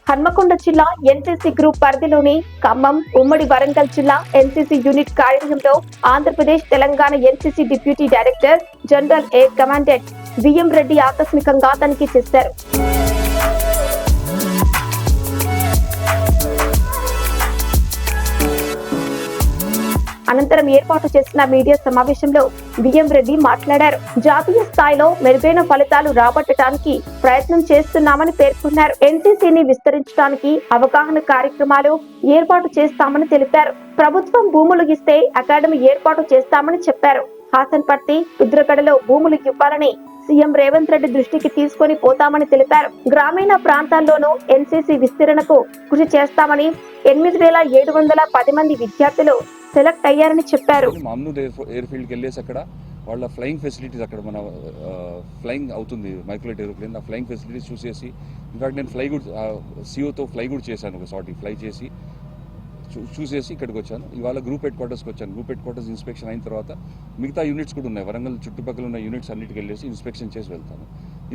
హన్మకొండ జిల్లా NCC group పరిధిలోని ఖమ్మం, ఉమ్మడి వరంగల్ జిల్లా ఎన్సీసీ యూనిట్ కార్యాలయంలో Andhra Pradesh Telangana NCC deputy director general air commandant VM Reddy ఆకస్మికంగా తనిఖీ చేశారు. అనంతరం ఏర్పాటు చేసిన మీడియా సమావేశంలో విఎం రెడ్డి మాట్లాడారు. జాతీయ స్థాయిలో మెరుగైన ఫలితాలు రాబట్టడానికి ప్రయత్నం చేస్తున్నామని పేర్కొన్నారు. ఎన్సీసీని విస్తరించడానికి అవగాహన కార్యక్రమాలు ఏర్పాటు చేస్తామని తెలిపారు. ప్రభుత్వం భూములు ఇస్తే అకాడమీ ఏర్పాటు చేస్తామని చెప్పారు. హాసన్పర్తి, రుద్రగడలో భూములు ఇవ్వాలని సీఎం రేవంత్ రెడ్డి దృష్టికి తీసుకొని పోతామని తెలిపారు. గ్రామీణ ప్రాంతాల్లోనూ ఎన్సీసీ విస్తరణకు కృషి చేస్తామని 8,710 మంది విద్యార్థులు సెలెక్ట్ అయ్యారని చెప్పారు. మామ్నూర్ ఎయిర్ ఫీల్డ్కి వెళ్ళేసి అక్కడ వాళ్ళ ఫ్లయింగ్ ఫెసిలిటీస్ అక్కడ మన ఫ్లయింగ్ అవుతుంది మైక్రోలైట్ ఏరోప్లేన్, ఆ ఫ్లయింగ్ ఫెసిలిటీస్ చూసేసి ఇన్ఫాక్ట్ నేను ఫ్లై కూడా సిఓతో ఫ్లై కూడా చేశాను. ఒక సాటి ఫ్లై చేసి చూసేసి ఇక్కడికి వచ్చాను. ఇవాళ గ్రూప్ హెడ్ క్వార్టర్స్కి వచ్చాను. గ్రూప్ హెడ్ క్వార్టర్స్ ఇన్స్పెక్షన్ అయిన తర్వాత మిగతా యూనిట్స్ కూడా ఉన్నాయి. వరంగల్ చుట్టుపక్కల ఉన్న యూనిట్స్ అన్నిటికి వెళ్ళేసి ఇన్స్పెక్షన్ చేసి వెళ్తాను.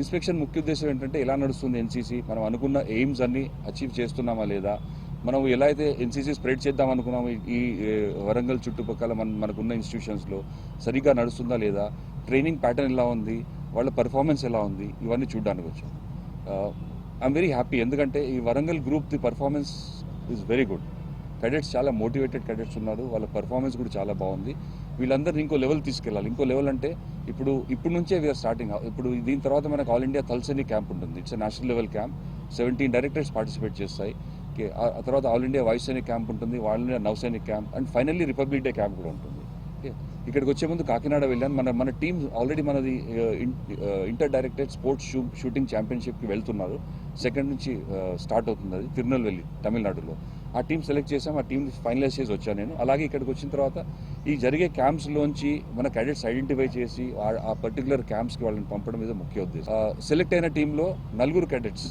ఇన్స్పెక్షన్ ముఖ్య ఉద్దేశం ఏంటంటే ఎలా నడుస్తుంది ఎన్సీసీ, మనం అనుకున్న ఎయిమ్స్ అన్ని అచీవ్ చేస్తున్నామా లేదా, మనం ఎలా అయితే ఎన్సీసీ స్ప్రెడ్ చేద్దాం అనుకున్నాము ఈ వరంగల్ చుట్టుపక్కల మనకున్న ఇన్స్టిట్యూషన్స్లో సరిగ్గా నడుస్తుందా లేదా, ట్రైనింగ్ ప్యాటర్న్ ఎలా ఉంది, వాళ్ళ పర్ఫార్మెన్స్ ఎలా ఉంది, ఇవన్నీ చూడడానికి వచ్చాను. ఐఎమ్ వెరీ హ్యాపీ, ఎందుకంటే ఈ Warangal group the performance is very good. Cadets చాలా మోటివేటెడ్ క్యాడెట్స్ ఉన్నారు. వాళ్ళ పర్ఫార్మెన్స్ కూడా చాలా బాగుంది. వీళ్ళందరినీ ఇంకో లెవెల్ తీసుకెళ్ళాలి. ఇంకో లెవెల్ అంటే ఇప్పుడు నుంచే వీఆర్ స్టార్టింగ్. ఇప్పుడు దీని తర్వాత మనకు ఆల్ ఇండియా తల్సని క్యాంప్ ఉంటుంది. It's national level camp. 17 directors participate చేస్తాయి. ఆ తర్వాత all India Vayu Sainik camp ఉంటుంది, all India Nau Sainik camp, and finally Republic Day camp కూడా ఉంటుంది. ఇక్కడికి వచ్చే ముందు కాకినాడ వెళ్ళాను. మన టీం ఆల్రెడీ మనది ఇంటర్ డైరెక్టరేట్ స్పోర్ట్స్ షూటింగ్ ఛాంపియన్షిప్కి వెళ్తున్నారు. 2 నుంచి స్టార్ట్ అవుతుంది. అది తిరునెల్వేలి, తమిళనాడులో. ఆ టీం సెలెక్ట్ చేసాం. ఆ టీం ఫైనలైజ్ చేసి వచ్చాను నేను. అలాగే ఇక్కడికి వచ్చిన తర్వాత ఈ జరిగే క్యాంప్స్లోంచి మన క్యాడెట్స్ ఐడెంటిఫై చేసి ఆ పర్టికులర్ క్యాంప్స్కి వాళ్ళని పంపడం మీద ముఖ్య ఉద్దేశం. సెలెక్ట్ అయిన టీంలో 4 క్యాడెట్స్,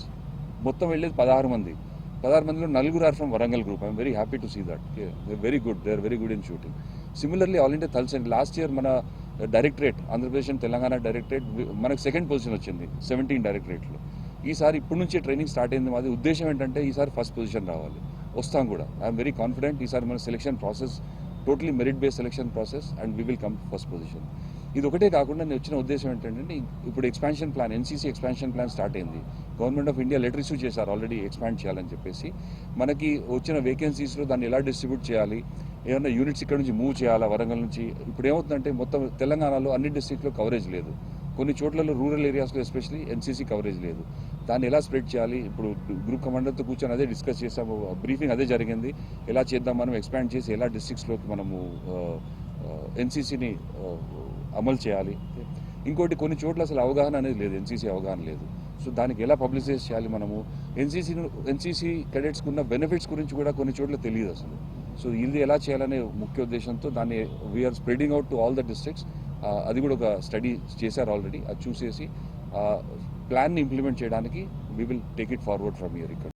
మొత్తం వెళ్ళేది 16 మంది. 16 మందిలో 4 are from Warangal group. I'm very happy to see that. Very good, they are very good in shooting. Similarly all India Thal Sainik last year మన directorate, Andhra Pradesh and Telangana directorate మనకు 2nd పొజిషన్ వచ్చింది 17 డైరెక్టరేట్లో. ఈసారి ఇప్పటి నుంచే ట్రైనింగ్ స్టార్ట్ అయింది. మాది ఉద్దేశం ఏంటంటే ఈసారి ఫస్ట్ పొజిషన్ రావాలి. వస్తాం కూడా. I'm very confident. ఈసారి మన selection process totally merit based selection process and we will come first position. ఇది ఒకటే కాకుండా నేను వచ్చిన ఉద్దేశం ఏంటంటే ఇప్పుడు expansion plan, NCC expansion plan start అయింది. Government of India letter issue చేశారు ఆల్రెడీ ఎక్స్పాండ్ చేయాలని చెప్పేసి. మనకి వచ్చిన వేకెన్సీస్లో దాన్ని ఎలా డిస్ట్రిబ్యూట్ చేయాలి, ఏమన్నా యూనిట్స్ ఇక్కడ నుంచి మూవ్ చేయాలా వరంగల్ నుంచి. ఇప్పుడు ఏమవుతుందంటే మొత్తం తెలంగాణలో అన్ని డిస్ట్రిక్ట్లో కవరేజ్ లేదు. కొన్ని చోట్లలో రూరల్ ఏరియాస్లో ఎస్పెషల్లీ ఎన్సీసీ కవరేజ్ లేదు. దాన్ని ఎలా స్ప్రెడ్ చేయాలి, ఇప్పుడు గ్రూప్ కమాండర్తో కూర్చొని అదే డిస్కస్ చేసాము. బ్రీఫింగ్ అదే జరిగింది. ఎలా చేద్దాం, మనం ఎక్స్పాండ్ చేసి ఎలా డిస్ట్రిక్ట్స్లోకి మనము ఎన్సీసీని అమలు చేయాలి. ఇంకోటి, కొన్ని చోట్ల అసలు అవగాహన అనేది లేదు, ఎన్సీసీ అవగాహన లేదు. సో దానికి ఎలా పబ్లిసైజ్ చేయాలి మనము, ఎన్సీసీ క్యాడెట్స్కి ఉన్న బెనిఫిట్స్ గురించి కూడా కొన్ని చోట్ల తెలియదు అసలు. సో ఇది ఎలా చేయాలనే ముఖ్య ఉద్దేశంతో దాన్ని we are spreading out to all the districts. అది కూడా ఒక స్టడీ చేశారు ఆల్రెడీ. అది చూసేసి ప్లాన్ని ఇంప్లిమెంట్ చేయడానికి we will take it forward from here. ఇక్కడ